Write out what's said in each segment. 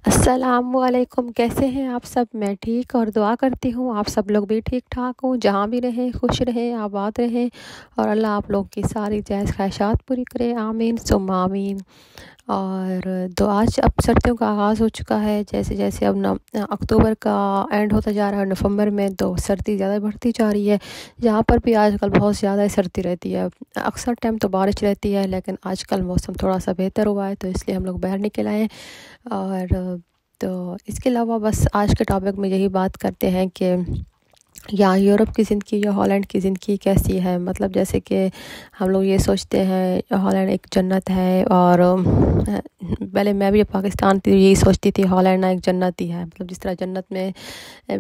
السلام علیکم، کیسے ہیں آپ سب؟ میں ٹھیک اور دعا کرتی ہوں آپ سب لوگ بھی ٹھیک ٹھاک ہوں، جہاں بھی رہیں خوش رہیں آباد رہیں اور اللہ آپ لوگ کی ساری جائز خواہشات پوری کرے، آمین ثم آمین۔ اور آج اب سردیوں کا آغاز ہو چکا ہے، جیسے جیسے اب اکتوبر کا اینڈ ہوتا جا رہا ہے، نومبر میں تو سردی زیادہ بڑھتی جا رہی ہے۔ یہاں پر بھی آج کل بہت زیادہ سردی رہتی ہے، اکثر ٹائم تو بارش رہتی ہے، لیکن آج کل موسم تھوڑا سا بہتر ہوا ہے، تو اس لیے ہم لوگ باہر نکل آئے ہیں۔ اور تو اس کے علاوہ بس آج کے ٹاپک میں یہی بات کرتے ہیں کہ یا یورپ کی زندگی یا ہالینڈ کی زندگی کیسی ہے۔ مطلب جیسے کہ ہم لوگ یہ سوچتے ہیں ہالینڈ ایک جنت ہے، اور پہلے میں بھی پاکستان تھی یہی سوچتی تھی ہالینڈ ایک جنت ہی ہے، مطلب جس طرح جنت میں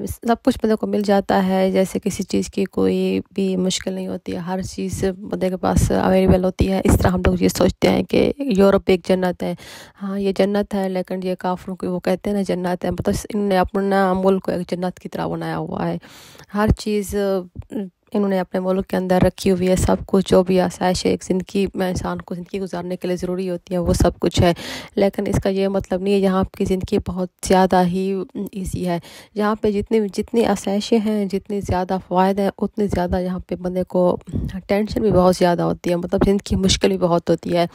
سب کچھ بندے کو مل جاتا ہے، جیسے کسی چیز کی کوئی بھی مشکل نہیں ہوتی ہے، ہر چیز بندے کے پاس اویلیبل ہوتی ہے، اس طرح ہم لوگ یہ سوچتے ہیں کہ یورپ ایک جنت ہے۔ ہاں یہ جنت ہے، لیکن یہ کافروں کی وہ کہتے ہیں نا جنت ہے، مطلب انہوں نے اپنا ملک کو ایک جنت کی طرح بنایا ہوا ہے، ہر چیز انہوں نے اپنے ملک کے اندر رکھی ہوئی ہے، سب کچھ جو بھی آسائش ہے ایک زندگی میں انسان کو زندگی گزارنے کے لیے ضروری ہوتی ہے وہ سب کچھ ہے۔ لیکن اس کا یہ مطلب نہیں ہے یہاں کی زندگی بہت زیادہ ہی ایزی ہے، یہاں پہ جتنی آسائشیں ہیں، جتنی زیادہ فوائد ہیں، اتنی زیادہ یہاں پہ بندے کو ٹینشن بھی بہت زیادہ ہوتی ہے، مطلب زندگی مشکل بھی بہت ہوتی ہے۔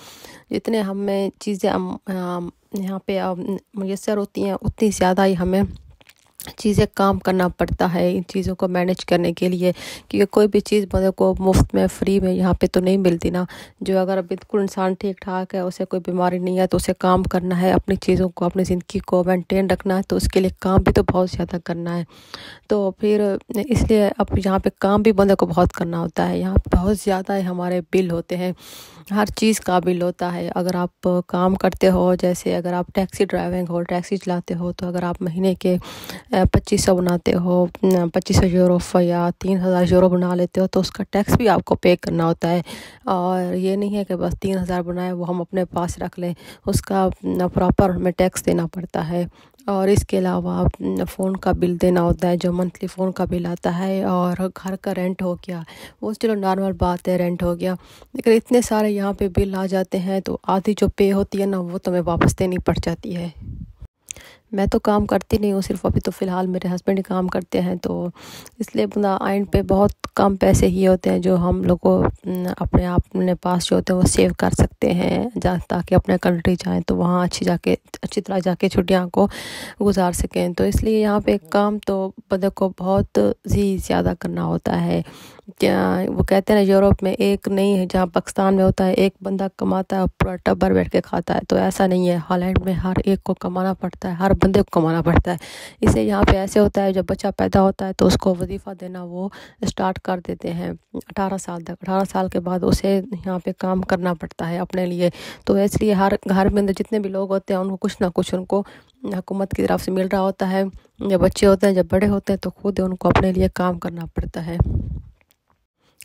جتنے ہمیں چیزیں یہاں پہ میسر ہوتی ہیں، اتنی زیادہ ہی ہمیں چیزیں کام کرنا پڑتا ہے ان چیزوں کو مینیج کرنے کے لیے، کیونکہ کوئی بھی چیز بندے کو مفت میں فری میں یہاں پہ تو نہیں ملتی نا۔ جو اگر بالکل انسان ٹھیک ٹھاک ہے، اسے کوئی بیماری نہیں ہے، تو اسے کام کرنا ہے، اپنی چیزوں کو اپنی زندگی کو مینٹین رکھنا ہے، تو اس کے لیے کام بھی تو بہت زیادہ کرنا ہے۔ تو پھر اس لیے اب یہاں پہ کام بھی بندے کو بہت کرنا ہوتا ہے، یہاں پہ بہت زیادہ ہمارے بل ہوتے ہیں، ہر چیز کا بل ہوتا ہے۔ اگر آپ کام کرتے ہو، جیسے اگر آپ ٹیکسی ڈرائیونگ ہو، ٹیکسی چلاتے ہو، تو اگر آپ مہینے کے 2500 بناتے ہو، 2500 یورو یا 3000 یورو بنا لیتے ہو، تو اس کا ٹیکس بھی آپ کو پے کرنا ہوتا ہے۔ اور یہ نہیں ہے کہ بس 3000 بنائے وہ ہم اپنے پاس رکھ لیں، اس کا پراپر ہمیں ٹیکس دینا پڑتا ہے۔ اور اس کے علاوہ فون کا بل دینا ہوتا ہے، جو منتھلی فون کا بل آتا ہے، اور گھر کا رینٹ ہو گیا، وہ چلو نارمل بات ہے، رینٹ ہو گیا، لیکن اتنے سارے یہاں پہ بل آ جاتے ہیں، تو آدھی جو پے ہوتی ہے نا وہ تو میں واپس دینی پڑ جاتی ہے۔ میں تو کام کرتی نہیں ہوں، صرف ابھی تو فی الحال میرے ہسبینڈ کام کرتے ہیں، تو اس لیے بندہ اینڈ پہ بہت کم پیسے ہی ہوتے ہیں جو ہم لوگ کو اپنے پاس جو ہوتے ہیں وہ سیو کر سکتے ہیں، تاکہ اپنے کنٹری جائیں تو وہاں اچھی طرح جا کے چھٹیاں کو گزار سکیں۔ تو اس لیے یہاں پہ کام تو بندے کو بہت ہی زیادہ کرنا ہوتا ہے۔ وہ کہتے ہیں نا یورپ میں ایک نہیں ہے، جہاں پاکستان میں ہوتا ہے ایک بندہ کماتا ہے اور پورا ٹبر بیٹھ کے کھاتا ہے، تو ایسا نہیں ہے، ہالینڈ میں ہر ایک کو کمانا پڑتا ہے، ہر بندے کو کمانا پڑتا ہے۔ اسے یہاں پہ ایسے ہوتا ہے جب بچہ پیدا ہوتا ہے تو اس کو وظیفہ دینا وہ اسٹارٹ کر دیتے ہیں 18 سال تک، 18 سال کے بعد اسے یہاں پہ کام کرنا پڑتا ہے اپنے لیے۔ تو اس لیے ہر گھر میں جتنے بھی لوگ ہوتے ہیں ان کو کچھ نہ کچھ ان کو حکومت کی طرف سے مل رہا ہوتا ہے، جب بچے ہوتے ہیں جب بڑے ہوتے ہیں تو خود ان کو اپنے لیے کام کرنا پڑتا ہے۔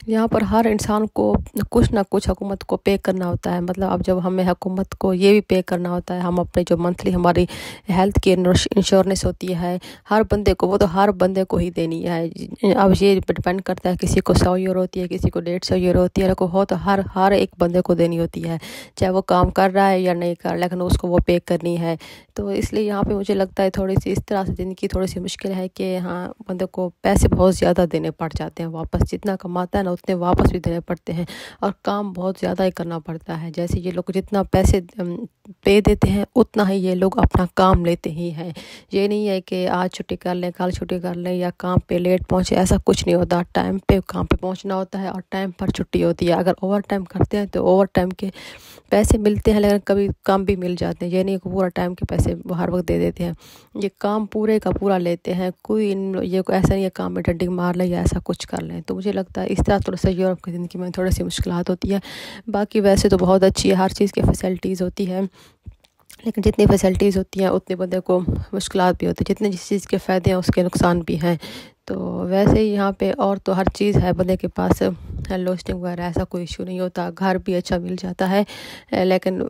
یہاں پر ہر انسان کو کچھ نہ کچھ حکومت کو پے کرنا ہوتا ہے، مطلب اب جب ہمیں حکومت کو یہ بھی پے کرنا ہوتا ہے، ہم اپنے جو منتھلی ہماری ہیلتھ کی انشورنس ہوتی ہے ہر بندے کو، وہ تو ہر بندے کو ہی دینی ہے۔ اب یہ ڈپینڈ کرتا ہے کسی کو 100 یورو ہوتی ہے، کسی کو 150 یورو ہوتی ہے، لیکن ہو تو ہر ایک بندے کو دینی ہوتی ہے، چاہے وہ کام کر رہا ہے یا نہیں کر رہا، لیکن اس کو وہ پے کرنی ہے۔ تو اس لیے یہاں پہ مجھے لگتا ہے تھوڑی سی اس طرح سے زندگی تھوڑی سی مشکل ہے کہ ہاں بندے کو پیسے بہت زیادہ دینے پڑ جاتے ہیں واپس، جتنا کماتا ہے نا اتنے واپس بھی دینے پڑتے ہیں، اور کام بہت زیادہ ہی کرنا پڑتا ہے۔ جیسے یہ لوگ جتنا پیسے پے دیتے ہیں اتنا ہی یہ لوگ اپنا کام لیتے ہی ہیں، یہ نہیں ہے کہ آج چھٹی کر لیں کل چھٹی کر لیں یا کام پہ لیٹ پہنچے، ایسا کچھ نہیں ہوتا، ٹائم پہ کام پہ پہنچنا ہوتا ہے اور ٹائم پر چھٹی ہوتی ہے۔ اگر اوور ٹائم کرتے ہیں تو اوور ٹائم کے پیسے ملتے ہیں، لیکن کبھی کم بھی مل جاتے ہیں، یہ نہیں کہ پورا ٹائم کے پیسے ہر وقت دے دیتے ہیں، یہ کام پورے کا پورا لیتے ہیں، کوئی یہ ایسا نہیں ہے کام میں ڈنڈی مار لیں یا ایسا کچھ کر لیں۔ تو مجھے لگتا ہے اس طرح تھوڑا سا یورپ کی زندگی میں تھوڑی سی مشکلات ہوتی ہے، باقی ویسے تو بہت اچھی ہے، ہر چیز کی فیسلٹیز ہوتی ہے، لیکن جتنی فیسلٹیز ہوتی ہیں اتنے بندے کو مشکلات بھی ہوتی ہیں، جتنے جس چیز کے فائدے ہیں اس کے نقصان بھی ہیں۔ تو ویسے ہی یہاں پہ اور تو ہر چیز ہے، بندے کے پاس لوسٹنگ وغیرہ ایسا کوئی ایشو نہیں ہوتا، گھر بھی اچھا مل جاتا ہے، لیکن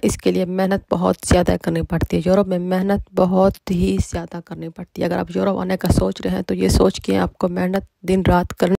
اس کے لیے محنت بہت زیادہ کرنی پڑتی ہے۔ یورپ میں محنت بہت ہی زیادہ کرنی پڑتی ہے، اگر آپ یورپ آنے کا سوچ رہے ہیں تو یہ سوچ کے آپ کو محنت دن رات کرنی